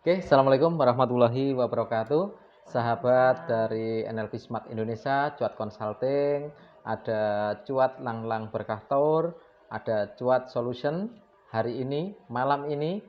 Oke, Assalamualaikum warahmatullahi wabarakatuh. Sahabat Waalaikumsalam. dari NLP Smart Indonesia, Cuat Consulting, ada Cuat Langlang Berkah Tour, ada Cuat Solution. Hari ini, malam ini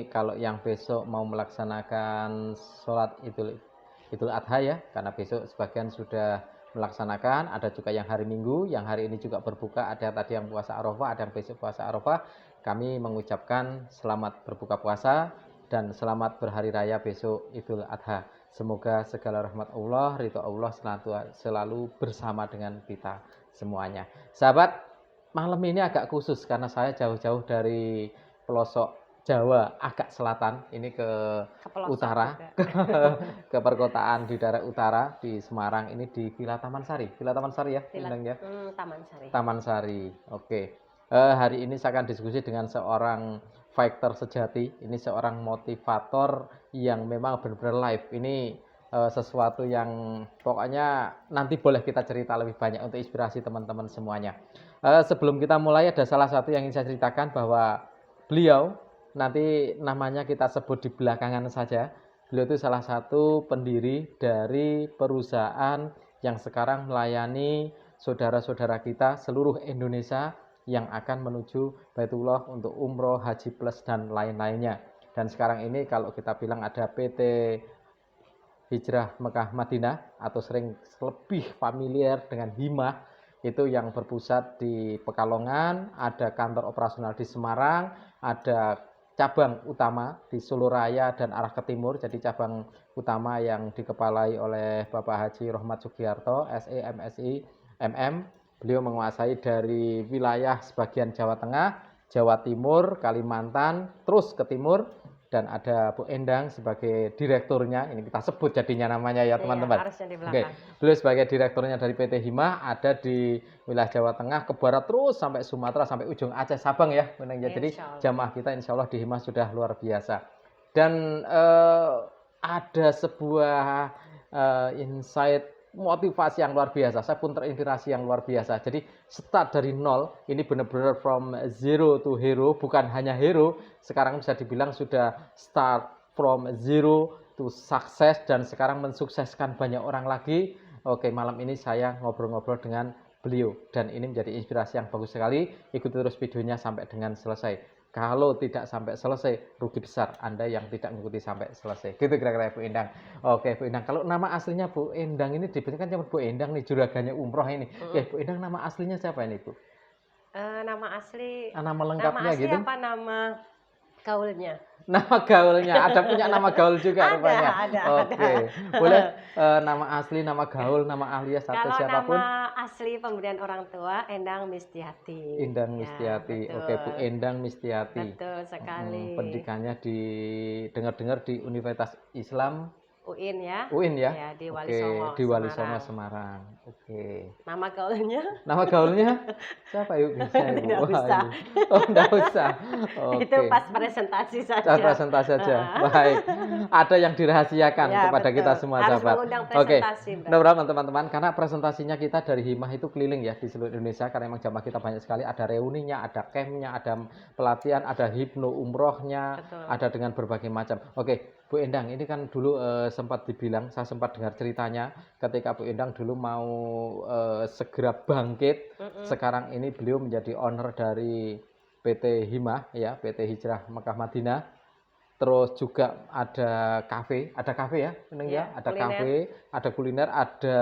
kalau yang besok mau melaksanakan sholat Idul Adha ya, karena besok sebagian sudah melaksanakan, ada juga yang hari Minggu, yang hari ini juga berbuka, ada tadi yang puasa Arafah, ada yang besok puasa Arafah. Kami mengucapkan selamat berbuka puasa dan selamat berhari raya besok Idul Adha. Semoga segala rahmat Allah, ridho Allah selalu bersama dengan kita semuanya. Sahabat, malam ini agak khusus karena saya jauh-jauh dari pelosok Jawa, agak selatan, ini ke Ke pelosok utara, juga. ke perkotaan di daerah utara, di Semarang, ini di Villa Taman Sari. Villa Taman Sari ya, Silat Bintang ya? Taman Sari. Taman Sari, oke. Hari ini saya akan diskusi dengan seorang fighter sejati. Ini seorang motivator yang memang benar-benar live. Ini sesuatu yang pokoknya nanti boleh kita cerita lebih banyak untuk inspirasi teman-teman semuanya. Sebelum kita mulai ada salah satu yang ingin saya ceritakan bahwa beliau nanti namanya kita sebut di belakangan saja. Beliau itu salah satu pendiri dari perusahaan yang sekarang melayani saudara-saudara kita seluruh Indonesia yang akan menuju Baitullah untuk umroh, haji plus dan lain-lainnya. Dan sekarang ini kalau kita bilang ada PT Hijrah Mekah Madinah atau sering lebih familiar dengan Himah, itu yang berpusat di Pekalongan, ada kantor operasional di Semarang, ada cabang utama di Solo Raya dan arah ke timur, jadi cabang utama yang dikepalai oleh Bapak Haji Rohmat Sugiarto, SE, MSI, MM. Beliau menguasai dari wilayah sebagian Jawa Tengah, Jawa Timur, Kalimantan, terus ke timur, dan ada Bu Endang sebagai direkturnya. Ini kita sebut jadinya namanya ya teman-teman. Harusnya di Oke, belakang. beliau sebagai direkturnya dari PT Himah ada di wilayah Jawa Tengah ke barat terus sampai Sumatera sampai ujung Aceh Sabang ya. Jadi jamaah kita insya Allah di Himah sudah luar biasa. Dan ada sebuah insight motivasi yang luar biasa. Saya pun terinspirasi yang luar biasa. Jadi start dari nol, ini benar-benar from zero to hero, bukan hanya hero, sekarang bisa dibilang sudah start from zero to success dan sekarang mensukseskan banyak orang lagi. Oke, malam ini saya ngobrol-ngobrol dengan beliau dan ini menjadi inspirasi yang bagus sekali. Ikuti terus videonya sampai dengan selesai. Kalau tidak sampai selesai, rugi besar Anda yang tidak mengikuti sampai selesai. Gitu kira-kira Bu Endang. Oke, Bu Endang. Kalau nama aslinya Bu Endang ini dibenarkan cuma Bu Endang nih, juragannya umroh ini. Bu Endang nama aslinya siapa ini, Bu? Nama asli Nama lengkapnya gitu? apa nama gaulnya? Nama gaulnya, ada punya nama gaul juga rupanya. Ada. Oke, boleh nama asli, nama gaul, nama alias atau Kalau siapapun. nama asli pemberian orang tua Endang Mistiati. Endang Ya, Mistiati. Oke, Bu betul. Endang Mistiati. Betul sekali. Pendidikannya di dengar-dengar di Universitas Islam UIN ya. UIN ya. Ya, di Wali Oke, Songo, di Wali Songo Semarang. Semarang. Oke. Nama gaulnya Nama gaulnya siapa yuk bisa Ibu? tidak Wah, usah. ini. Oh, enggak usah. Itu Oke. pas presentasi Cara saja. presentasi saja. Baik. Ada yang dirahasiakan Ya, kepada betul. kita semua Harus sahabat. mengundang Oke. presentasi, Bro. Mudah-mudahan teman-teman karena presentasinya kita dari Himah itu keliling ya di seluruh Indonesia karena memang jamaah kita banyak sekali, ada reuninya, ada campnya, ada pelatihan, ada hipno umrohnya, Betul. ada dengan berbagai macam. Oke, Bu Endang, ini kan dulu sempat dibilang, saya sempat dengar ceritanya ketika Bu Endang dulu mau segera bangkit, sekarang ini beliau menjadi owner dari PT Himah ya, PT Hijrah Mekah Madinah. Terus juga ada kafe ya, Ya, ada kuliner. kafe, ada kuliner, ada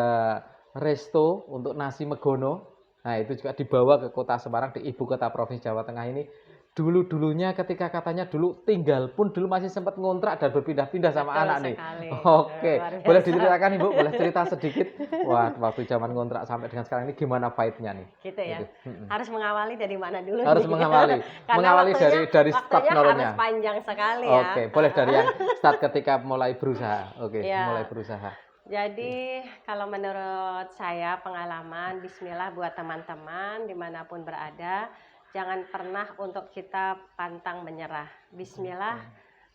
resto untuk nasi megono. Nah, itu juga dibawa ke kota Semarang, di ibu kota Provinsi Jawa Tengah ini. Dulunya ketika katanya dulu tinggal pun dulu masih sempat ngontrak dan berpindah-pindah sama Betul anak nih. sekali. Oke, Luar boleh biasa. diceritakan Ibu, boleh cerita sedikit. Wah, waktu zaman ngontrak sampai dengan sekarang ini gimana vibe-nya nih? Gitu ya. Gitu. Harus mengawali dari mana dulu Harus nih? mengawali. Karena Mengawali dari start waktunya harus nolnya. panjang sekali ya. Oke, boleh dari yang start ketika mulai berusaha. Oke, Ya. mulai berusaha. Jadi kalau menurut saya pengalaman, bismillah buat teman-teman dimanapun berada, jangan pernah untuk kita pantang menyerah. Bismillah,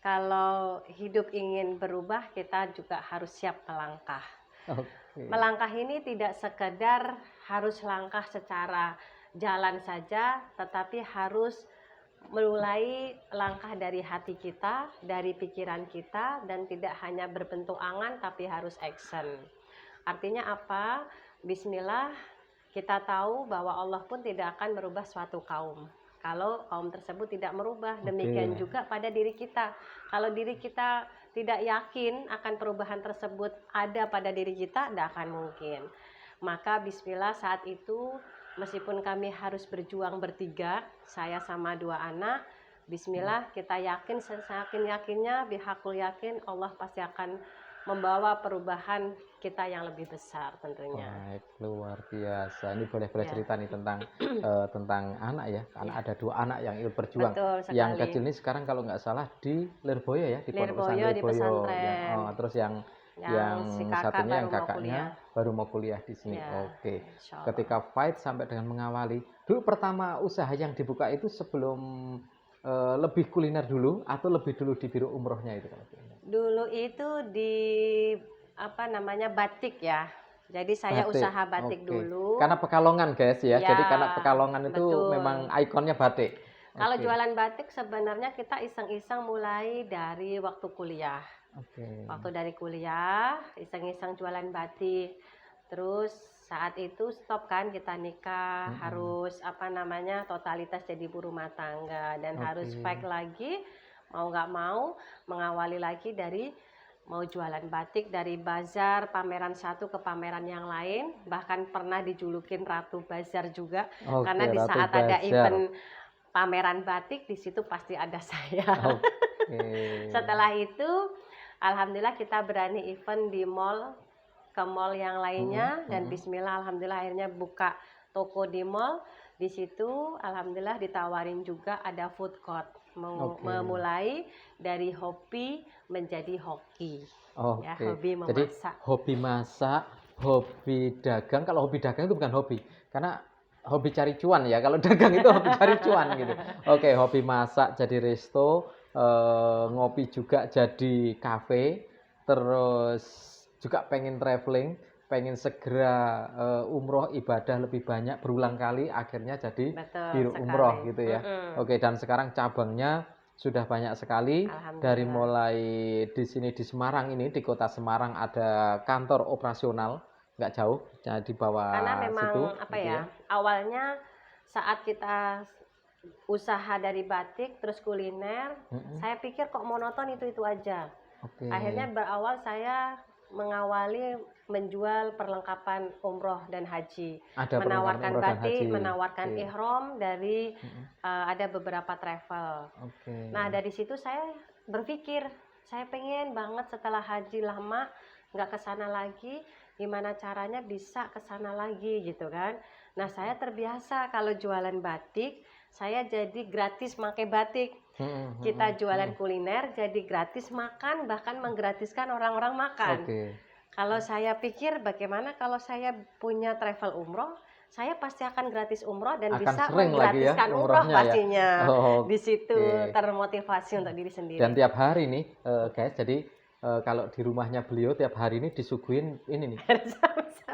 kalau hidup ingin berubah kita juga harus siap melangkah. Oke. Melangkah ini tidak sekedar harus langkah secara jalan saja, tetapi harus mulai langkah dari hati kita, dari pikiran kita, dan tidak hanya berbentuk angan tapi harus action. Artinya apa? Bismillah, kita tahu bahwa Allah pun tidak akan merubah suatu kaum kalau kaum tersebut tidak merubah. Demikian juga pada diri kita. Kalau diri kita tidak yakin akan perubahan tersebut ada pada diri kita, tidak akan mungkin. Maka bismillah saat itu, meskipun kami harus berjuang bertiga, saya sama 2 anak, bismillah kita yakin, seyakin-yakinnya, bihaqul yakin, Allah pasti akan membawa perubahan kita yang lebih besar tentunya. Baik, luar biasa. Ini boleh Ya. cerita nih tentang anak ya. Karena ada 2 anak yang ikut berjuang. Betul Yang sekali. kecil ini sekarang kalau nggak salah di Lirboyo ya, di Pondok Lirboyo, Pesantren di Lirboyo. pesantren. Terus yang Si kakak satunya yang baru mau kakaknya kuliah. baru mau kuliah di sini. Ya, Oke. insya Allah. Ketika fight sampai dengan mengawali. Dulu pertama usaha yang dibuka itu sebelum lebih kuliner dulu atau lebih dulu di biro umrohnya itu kalau Dulu itu di batik ya. Jadi saya batik. usaha batik Oke. dulu. Karena Pekalongan guys ya. Ya, Jadi karena Pekalongan itu betul. memang ikonnya batik. Kalau Oke. jualan batik sebenarnya kita iseng-iseng mulai dari waktu kuliah. Oke. Waktu dari kuliah, iseng-iseng jualan batik. Terus saat itu stop kan, kita nikah, harus totalitas jadi ibu rumah tangga, dan harus back lagi, mau nggak mau mengawali lagi dari mau jualan batik, dari bazar pameran satu ke pameran yang lain, bahkan pernah dijulukin Ratu Bazar juga. Oke, Karena di Ratu saat ada Bazar. event pameran batik, di situ pasti ada saya. Oke. Setelah itu alhamdulillah kita berani event di mall, ke mall yang lainnya, dan bismillah alhamdulillah akhirnya buka toko di mall. Di situ alhamdulillah ditawarin juga ada food court. Memulai dari hobi menjadi hoki. Oke. Ya, hobi Jadi memasak. hobi masak, hobi dagang. Kalau hobi dagang itu bukan hobi, karena hobi cari cuan ya. Kalau dagang itu hobi cari cuan gitu. Oke, hobi masak jadi resto, ngopi juga jadi kafe, terus juga pengen traveling, pengen segera umroh ibadah lebih banyak berulang kali, akhirnya jadi Betul biro sekali. umroh gitu ya. Oke, dan sekarang cabangnya sudah banyak sekali. Dari mulai di sini di Semarang ini, di kota Semarang ada kantor operasional nggak jauh, di bawah Karena memang situ, awalnya saat kita usaha dari batik terus kuliner, saya pikir kok monoton itu aja. Oke. Akhirnya berawal saya mengawali menjual perlengkapan umroh dan haji, Ada menawarkan umroh dan batik, haji. menawarkan Oke. ihram dari ada beberapa travel. Oke. Nah dari situ saya berpikir, saya pengen banget setelah haji lama nggak kesana lagi, gimana caranya bisa kesana lagi gitu kan. Nah saya terbiasa kalau jualan batik, saya jadi gratis pakai batik. Kita jualan kuliner jadi gratis makan, bahkan menggratiskan orang-orang makan. Oke. Kalau saya pikir bagaimana kalau saya punya travel umroh, saya pasti akan gratis umroh dan Akan bisa sering lagi ya menggratiskan umroh umrohnya ya. pastinya. Oh, Di situ oke. termotivasi untuk diri sendiri. Dan tiap hari nih guys, jadi kalau di rumahnya beliau tiap hari ini disuguhin ini nih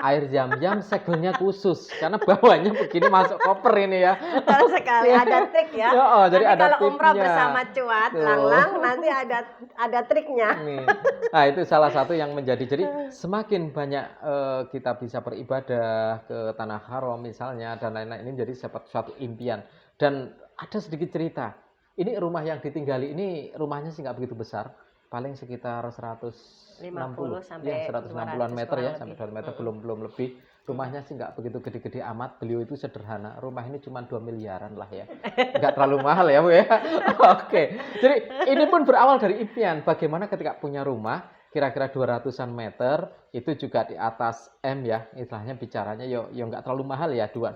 air zam-zam, segelnya khusus karena bawahnya begini masuk koper ini ya. Betul sekali, ada trik ya. Jadi nanti ada kalau umroh tipnya. bersama cuat, lang-lang, nanti ada triknya. Nih. Nah itu salah satu yang jadi semakin banyak kita bisa beribadah ke tanah haram misalnya dan lain-lain, ini menjadi suatu impian. Dan ada sedikit cerita, ini rumah yang ditinggali ini rumahnya sih nggak begitu besar, paling sekitar 160 sampai 160-an 200 meter ya, kurang sampai lebih. 200 meter belum lebih. Rumahnya sih nggak begitu gede-gede amat, beliau itu sederhana, rumah ini cuma 2 miliaran lah ya, nggak terlalu mahal ya Bu ya. Oke, jadi ini pun berawal dari impian, bagaimana ketika punya rumah kira-kira 200-an meter, itu juga di atas M ya, istilahnya bicaranya yo nggak terlalu mahal ya, 2,5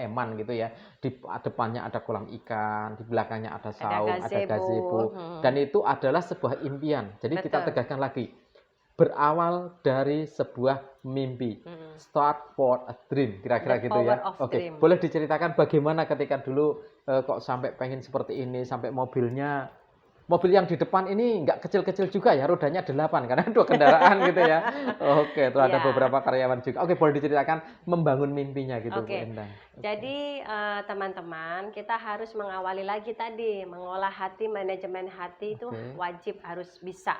M-an gitu ya. Di depannya ada kolam ikan, di belakangnya ada saung, ada gazebo. Dan itu adalah sebuah impian. Jadi kita tegaskan lagi, berawal dari sebuah mimpi. Start for a dream, kira-kira gitu ya. Oke, boleh diceritakan bagaimana ketika dulu kok sampai pengen seperti ini, sampai mobilnya mobil yang di depan ini nggak kecil-kecil juga ya, rodanya 8 karena 2 kendaraan gitu ya. Oke, itu ada Iya. beberapa karyawan juga. Oke, boleh diceritakan membangun mimpinya gitu Bu Oke. Endang. Oke. Jadi, teman-teman, kita harus mengawali lagi tadi, mengolah hati, manajemen hati itu Oke. wajib harus bisa.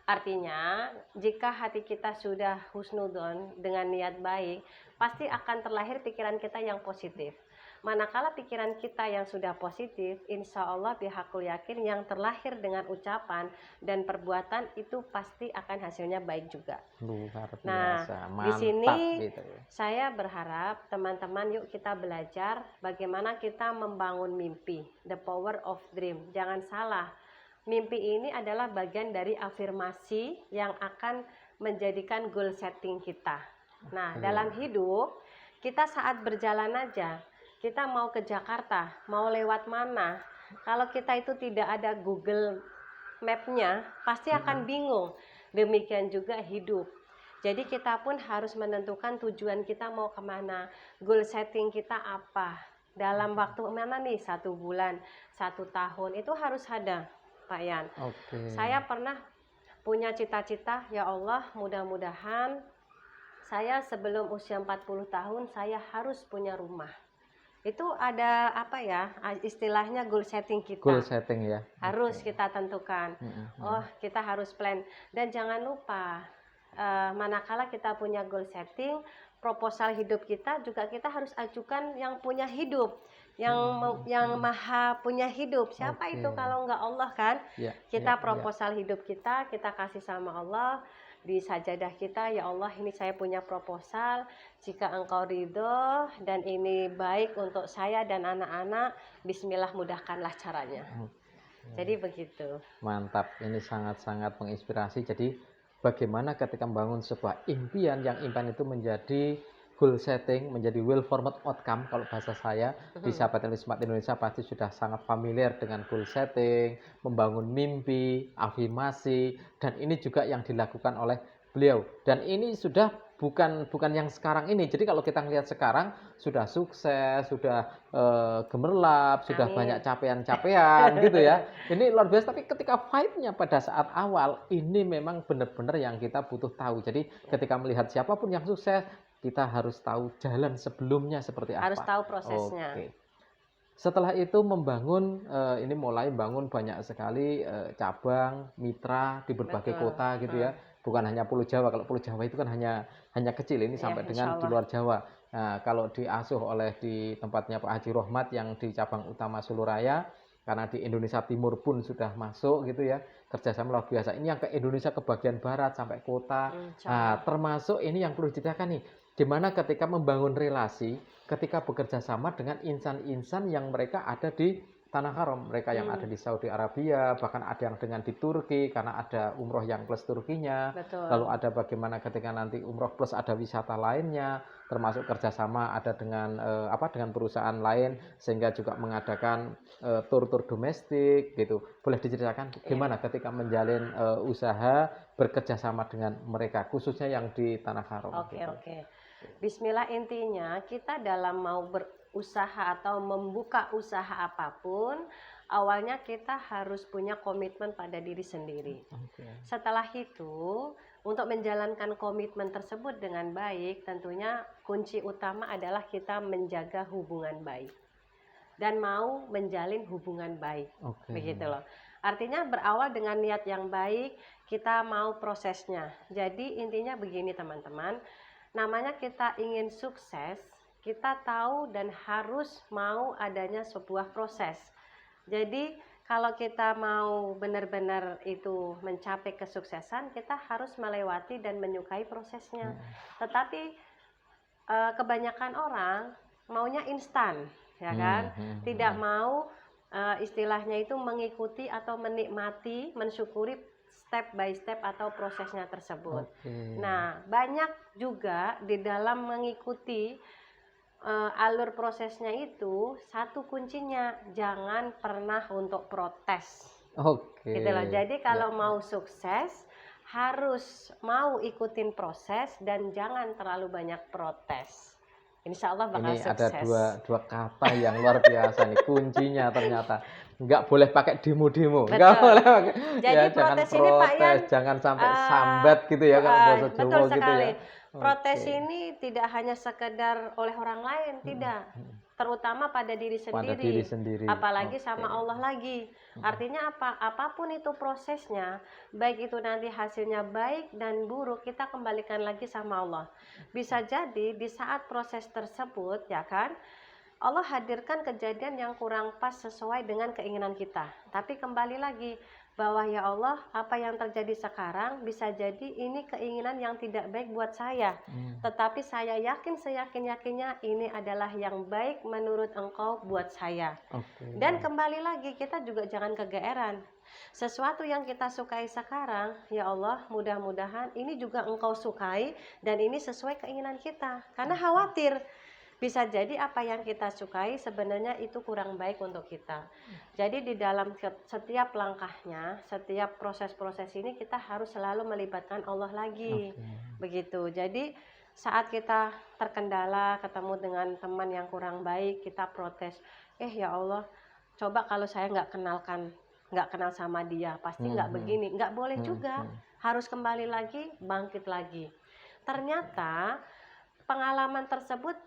Artinya, jika hati kita sudah husnudon dengan niat baik, pasti akan terlahir pikiran kita yang positif. Manakala pikiran kita yang sudah positif, insya Allah bihaqul yakin yang terlahir dengan ucapan dan perbuatan itu pasti akan hasilnya baik juga. Luar Nah, biasa, di mantap sini gitu. saya berharap teman-teman yuk kita belajar bagaimana kita membangun mimpi, the power of dream. Jangan salah, mimpi ini adalah bagian dari afirmasi yang akan menjadikan goal setting kita. Nah, Oke. dalam hidup kita saat berjalan aja, kita mau ke Jakarta, mau lewat mana, kalau kita itu tidak ada Google Map-nya, pasti akan bingung. Demikian juga hidup. Jadi kita pun harus menentukan tujuan kita mau kemana, goal setting kita apa, dalam waktu mana nih, 1 bulan, 1 tahun, itu harus ada, Pak Yan. Oke. Saya pernah punya cita-cita, ya Allah mudah-mudahan saya sebelum usia 40 tahun saya harus punya rumah. Itu ada apa ya, istilahnya goal setting kita. Goal setting ya. Harus Oke. kita tentukan. Mm-mm. Oh, kita harus plan. Dan jangan lupa, manakala kita punya goal setting, proposal hidup kita juga kita harus ajukan yang punya hidup, yang maha punya hidup. Siapa Oke. itu kalau nggak Allah kan? Ya, Kita ya, proposal hidup kita kasih sama Allah di sajadah kita, ya Allah ini saya punya proposal, jika engkau ridho dan ini baik untuk saya dan anak-anak, bismillah mudahkanlah caranya. Jadi begitu. Mantap, ini sangat-sangat menginspirasi. Jadi bagaimana ketika membangun sebuah impian, yang impian itu menjadi goal setting, menjadi well formed outcome. Kalau bahasa saya di Sahabat Smart Indonesia pasti sudah sangat familiar dengan goal setting, membangun mimpi, afirmasi, dan ini juga yang dilakukan oleh beliau. Dan ini sudah bukan yang sekarang ini. Jadi kalau kita lihat sekarang sudah sukses, sudah gemerlap, sudah Amin. banyak capaian-capaian gitu ya. Ini luar biasa. Tapi ketika fight-nya pada saat awal ini memang benar-benar yang kita butuh tahu. Jadi ketika melihat siapapun yang sukses, kita harus tahu jalan sebelumnya seperti apa. Harus tahu prosesnya. Oke. Setelah itu membangun, ini mulai bangun banyak sekali cabang, mitra di berbagai Betul. kota gitu ya. Bukan hanya Pulau Jawa. Kalau Pulau Jawa itu kan hanya kecil, ini Ya, sampai insya dengan di Allah. luar Jawa. Nah, kalau diasuh oleh di tempatnya Pak Haji Rohmat yang di cabang utama Suluraya, karena di Indonesia Timur pun sudah masuk gitu ya, kerjasama luar biasa. Ini yang ke Indonesia ke bagian barat sampai kota. Insya Nah, Allah. termasuk ini yang perlu diceritakan nih, dimana ketika membangun relasi, ketika bekerja sama dengan insan-insan yang mereka ada di Tanah Haram, mereka yang ada di Saudi Arabia, bahkan ada yang dengan di Turki karena ada umroh yang plus Turkinya. Betul. Lalu ada bagaimana ketika nanti umroh plus ada wisata lainnya, termasuk kerjasama ada dengan dengan perusahaan lain sehingga juga mengadakan tur-tur domestik gitu. Boleh diceritakan gimana ketika menjalin usaha bekerja sama dengan mereka, khususnya yang di Tanah Haram? Oke, gitu. oke. Bismillah, intinya kita dalam mau berusaha atau membuka usaha apapun, awalnya kita harus punya komitmen pada diri sendiri. Oke. Setelah itu, untuk menjalankan komitmen tersebut dengan baik, tentunya kunci utama adalah kita menjaga hubungan baik dan mau menjalin hubungan baik. Oke. Begitu loh. Artinya berawal dengan niat yang baik, kita mau prosesnya. Jadi intinya begini teman-teman, namanya kita ingin sukses, kita tahu dan harus mau adanya sebuah proses. Jadi kalau kita mau benar-benar itu mencapai kesuksesan, kita harus melewati dan menyukai prosesnya. Tetapi kebanyakan orang maunya instan, ya kan? Tidak mau istilahnya itu mengikuti atau menikmati, mensyukuri step by step atau prosesnya tersebut. Nah, banyak juga di dalam mengikuti alur prosesnya itu, satu kuncinya jangan pernah untuk protes. Oke. Gitu loh. Jadi kalau mau sukses harus mau ikutin proses dan jangan terlalu banyak protes. insya Allah bakal Ini ada sukses. dua kata yang luar biasa nih kuncinya ternyata. Nggak boleh pakai demo-demo, nggak Betul. boleh pakai Jadi ya jangan protes ini Pak Yan, protes, jangan sampai sambat gitu ya kalau bahasa betul Jawa gitu sekali. ya. Protes Oke. ini tidak hanya sekedar oleh orang lain, Mhm, tidak. mhm. Terutama pada diri Pada diri sendiri, sendiri. apalagi Oke. sama Allah lagi. Mhm. Artinya apa? Apapun itu prosesnya, baik itu nanti hasilnya baik dan buruk, kita kembalikan lagi sama Allah. Bisa jadi di saat proses tersebut, ya kan, Allah hadirkan kejadian yang kurang pas sesuai dengan keinginan kita. Tapi kembali lagi bahwa ya Allah, apa yang terjadi sekarang bisa jadi ini keinginan yang tidak baik buat saya. Hmm, Tetapi saya yakin seyakin-yakinnya ini adalah yang baik menurut Engkau buat saya. oke. Dan kembali lagi kita juga jangan kegeeran. Sesuatu yang kita sukai sekarang, ya Allah, mudah-mudahan ini juga Engkau sukai dan ini sesuai keinginan kita. Karena khawatir bisa jadi apa yang kita sukai sebenarnya itu kurang baik untuk kita. Jadi di dalam setiap langkahnya, setiap proses-proses ini kita harus selalu melibatkan Allah lagi. Oke. Begitu. Jadi saat kita terkendala, ketemu dengan teman yang kurang baik, kita protes. Ya Allah, coba kalau saya nggak kenal sama dia, pasti nggak Mhm, begini. Nggak boleh mhm, juga. mhm. Harus kembali lagi, bangkit lagi. Ternyata pengalaman tersebut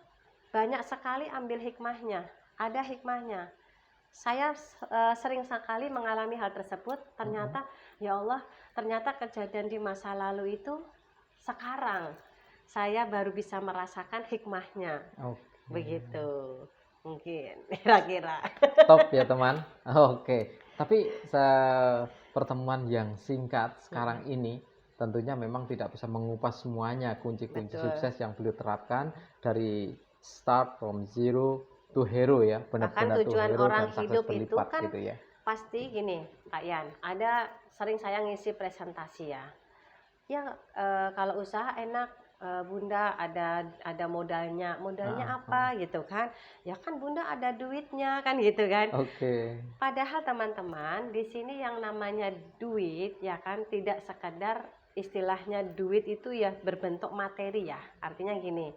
banyak sekali ambil hikmahnya, ada hikmahnya. Saya sering sekali mengalami hal tersebut, Mhm. ternyata ya Allah, ternyata kejadian di masa lalu itu sekarang saya baru bisa merasakan hikmahnya. Oke. Begitu. Mungkin kira-kira. Top ya teman. Oke. Tapi pertemuan yang singkat sekarang ini tentunya memang tidak bisa mengupas semuanya kunci-kunci Betul. sukses yang beliau terapkan dari start from zero to hero ya, Bahkan benar-benar to tujuan hero orang dan sukses hidup itu berlipat kan gitu ya. pasti gini, Pak Yan. Ada sering saya ngisi presentasi ya. Ya, kalau usaha enak, Bunda ada modalnya. Modalnya Heeh, heeh. apa gitu kan? Ya kan Bunda ada duitnya kan gitu kan. Oke. Padahal teman-teman, di sini yang namanya duit ya kan tidak sekadar istilahnya duit itu ya berbentuk materi ya. Artinya gini,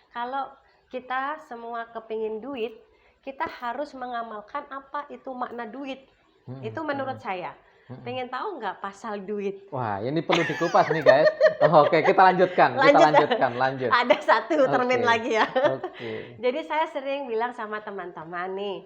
kalau kita semua kepingin duit, kita harus mengamalkan apa itu makna duit. Mhm, Itu menurut mhm, saya. mhm. Pengen tahu nggak pasal duit? Wah, ini perlu dikupas nih guys. Oke, kita lanjutkan, Lanjut, lanjut. ada satu termin Oke, lagi ya. oke. Jadi saya sering bilang sama teman-teman nih,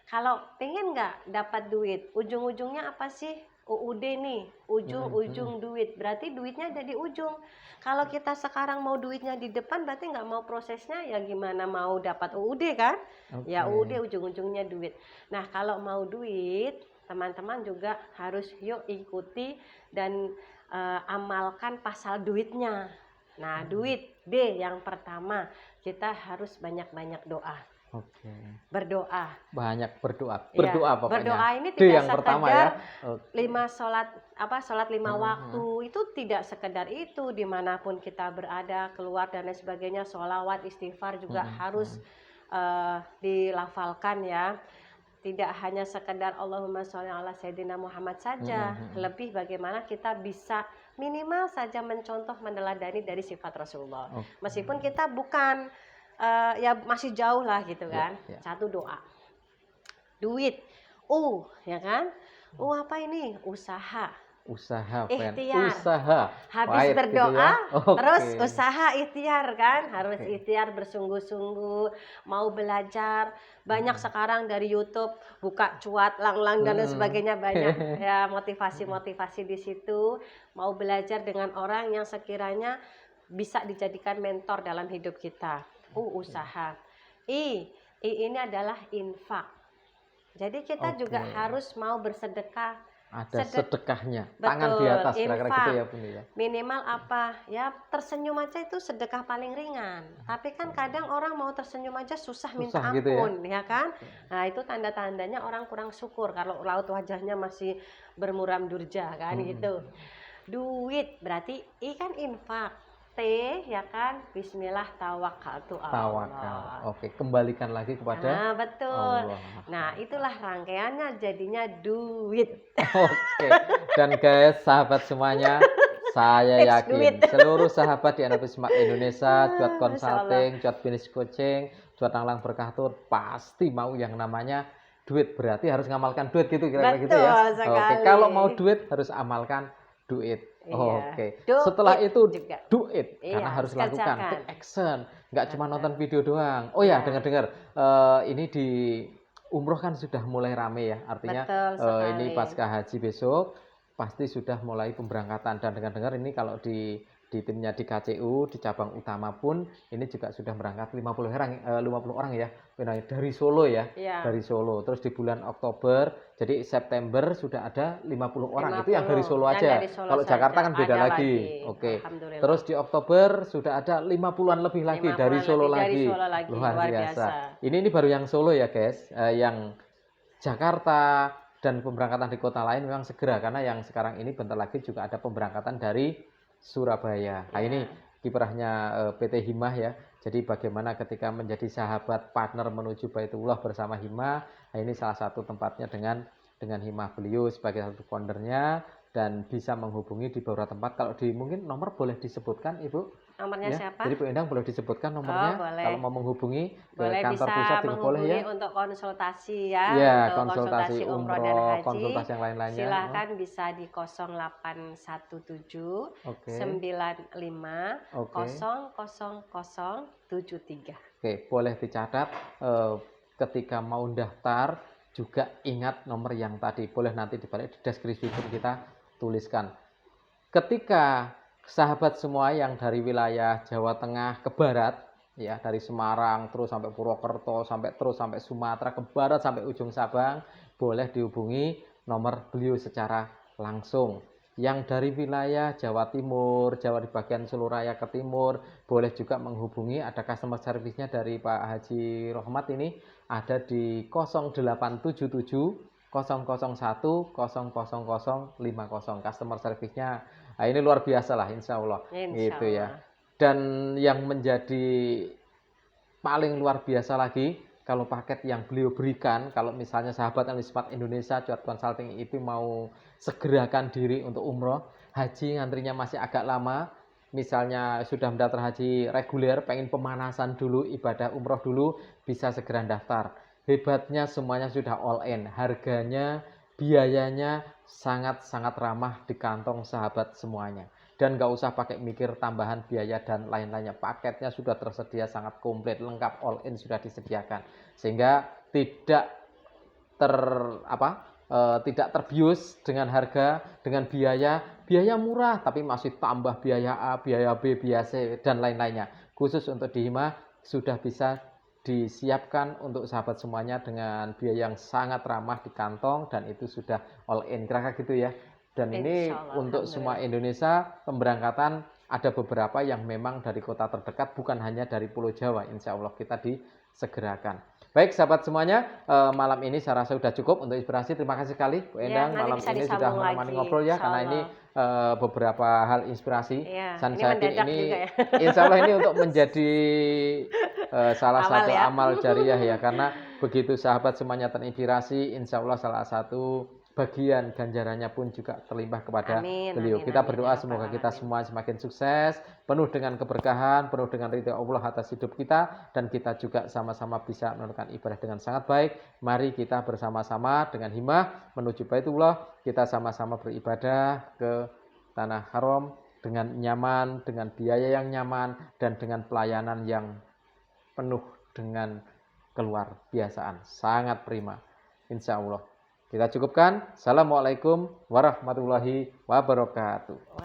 kalau pengen nggak dapat duit, ujung-ujungnya apa sih? UUD nih, Mhm, mhm. ujung-ujung duit. Berarti duitnya ada di ujung. Kalau kita sekarang mau duitnya di depan, berarti nggak mau prosesnya, ya gimana mau dapat UUD kan? Ya Oke. UUD ujung-ujungnya duit. Nah kalau mau duit, teman-teman juga harus yuk ikuti dan amalkan pasal duitnya. Nah, Mhm. duit D yang pertama, kita harus banyak-banyak doa. Oke. Berdoa. Banyak berdoa. Ya, Berdoa pokoknya. berdoa ini D tidak yang pertama ya. sekedar Oke. sholat 5 Heeh, heeh. waktu, itu tidak sekedar itu, dimanapun kita berada, keluar dan lain sebagainya, sholawat, istighfar juga Mhm, harus mhm. dilafalkan ya. Tidak hanya sekedar Allahumma sholli ala Sayyidina Muhammad Mhm, saja, mhm. lebih bagaimana kita bisa minimal saja mencontoh meneladani dari sifat Rasulullah. Oke. Meskipun kita bukan ya masih jauh lah gitu Ya, kan. ya. Satu doa. Duit. Ya kan? Apa ini? Usaha. Usaha, Fen. Ikhtiar. Usaha. Habis Wait gitu berdoa, ya. terus Oke. usaha ikhtiar kan, harus Oke. ikhtiar bersungguh-sungguh, mau belajar. Banyak Mhm. sekarang dari YouTube buka cuat, lang-lang dan lain Mhm. sebagainya, banyak ya motivasi-motivasi di situ. Mau belajar dengan orang yang sekiranya bisa dijadikan mentor dalam hidup kita. Oke. Usaha. I ini adalah infak. Jadi kita juga Oke. harus mau bersedekah. Ada sedekahnya. Tangan di Betul, atas kira-kira gitu infak. ya, Bun ya. Minimal apa? Ya tersenyum aja itu sedekah paling ringan. Tapi kan kadang orang mau tersenyum aja susah minta Susah gitu ya. ampun, ya kan? Oke. Nah, itu tanda-tandanya orang kurang syukur kalau raut wajahnya masih bermuram durja kan Mhm. gitu. Duit berarti I kan infak. T ya kan? Bismillah tawakkaltu Tawakal. Allah. Oke, kembalikan lagi kepada Betul. Allah. Nah, itulah rangkaiannya jadinya duit. Oke. Dan guys, sahabat semuanya, Saya Tips yakin duit. seluruh sahabat di NLP Smart Indonesia, cuat Masya Allah. consulting, cuat finish coaching, cuat anglang berkah tur pasti mau yang namanya duit. Berarti harus ngamalkan duit gitu kira-kira gitu ya. Betul Oke, sekali. kalau mau duit harus amalkan duit. Iya. Oke. Do Setelah it itu juga. duit karena Iya, harus harus lakukan kerjakan. take action, nggak cuma Betul. nonton video doang. Oh ya, Iya. dengar-dengar ini di umroh kan sudah mulai rame ya. Artinya Betul ini sekali. pasca haji besok pasti sudah mulai pemberangkatan dan dengar-dengar ini kalau di timnya di KCU di cabang utama pun ini juga sudah berangkat 50 orang ya dari Solo ya, Iya. dari Solo. Terus di bulan Oktober jadi September sudah ada 50 orang itu yang dari Solo yang aja. dari Solo Kalau saja. Jakarta kan beda Ada lagi. Oke. Alhamdulillah. Terus di Oktober sudah ada 50-an lebih lagi 50-an dari Solo lebih dari lagi. Solo lagi. Luar Luar biasa. biasa. Ini baru yang Solo ya guys. Yang Jakarta dan pemberangkatan di kota lain memang segera karena yang sekarang ini bentar lagi juga ada pemberangkatan dari Surabaya. Nah, Ya. ini kiprahnya PT Himah ya. Jadi bagaimana ketika menjadi sahabat partner menuju Baitullah bersama Himah. Nah, ini salah satu tempatnya dengan Himah. Beliau sebagai satu foundernya dan bisa menghubungi di beberapa tempat. Kalau mungkin nomor boleh disebutkan Ibu? Nomornya Ya, siapa? jadi Bu Endang boleh disebutkan nomornya boleh. kalau mau menghubungi ke Boleh, kantor bisa pusat juga boleh ya. menghubungi untuk konsultasi ya, Ya, untuk konsultasi umroh dan umroh, haji. konsultasi yang lain-lainnya. Silahkan bisa di 0817 Oke. 95 Oke. 00073. Oke, boleh dicatat ketika mau daftar juga ingat nomor yang tadi. Boleh nanti dibalik di deskripsi pun kita tuliskan. Ketika sahabat semua yang dari wilayah Jawa Tengah ke barat, ya dari Semarang terus sampai Purwokerto, terus sampai Sumatera ke barat sampai ujung Sabang, boleh dihubungi nomor beliau secara langsung. Yang dari wilayah Jawa Timur, Jawa di bagian Solo Raya ke timur, boleh juga menghubungi, ada customer service-nya dari Pak Haji Rohmat ini, ada di 0877 001 00050 customer service-nya. Nah, ini luar biasa lah insya Allah. Insya Gitu ya. Allah. Dan yang menjadi paling luar biasa lagi, kalau paket yang beliau berikan, kalau misalnya sahabat NLP Smart Indonesia, Cuat Consulting itu mau segerakan diri untuk umroh, haji ngantrinya masih agak lama, misalnya sudah mendaftar haji reguler, pengen pemanasan dulu, ibadah umroh dulu, bisa segera daftar. Hebatnya semuanya sudah all in, harganya, biayanya sangat-sangat ramah di kantong sahabat semuanya. Dan nggak usah pakai mikir tambahan biaya dan lain-lainnya. Paketnya sudah tersedia sangat komplit, lengkap, all in sudah disediakan. Sehingga tidak tidak terbius dengan harga, dengan biaya murah, tapi masih tambah biaya A, biaya B, biaya C, dan lain-lainnya. Khusus untuk di Himah sudah bisa disiapkan untuk sahabat semuanya dengan biaya yang sangat ramah di kantong dan itu sudah all in, kira-kira gitu ya. Dan ini untuk semua Indonesia pemberangkatan ada beberapa yang memang dari kota terdekat, bukan hanya dari Pulau Jawa. Insya Allah kita disegerakan. Baik sahabat semuanya, malam ini saya rasa sudah cukup untuk inspirasi. Terima kasih sekali Bu Endang, malam ini sudah menemani ngobrol ya, karena ini beberapa hal inspirasi. Dan saya yakin ini ya. Insya Allah ini untuk menjadi salah satu amal jariah ya, karena begitu sahabat semuanya terinspirasi, insya Allah salah satu bagian ganjarannya pun juga terlimpah kepada beliau. Kita berdoa semoga kita semua semakin sukses, penuh dengan keberkahan, penuh dengan ridha Allah atas hidup kita, dan kita juga sama-sama bisa melakukan ibadah dengan sangat baik. Mari kita bersama-sama dengan Himah menuju Baitullah, kita sama-sama beribadah ke Tanah Haram dengan nyaman, dengan biaya yang nyaman, dan dengan pelayanan yang penuh dengan keluar biasaan. Sangat prima, insya Allah. Kita cukupkan. Assalamualaikum warahmatullahi wabarakatuh.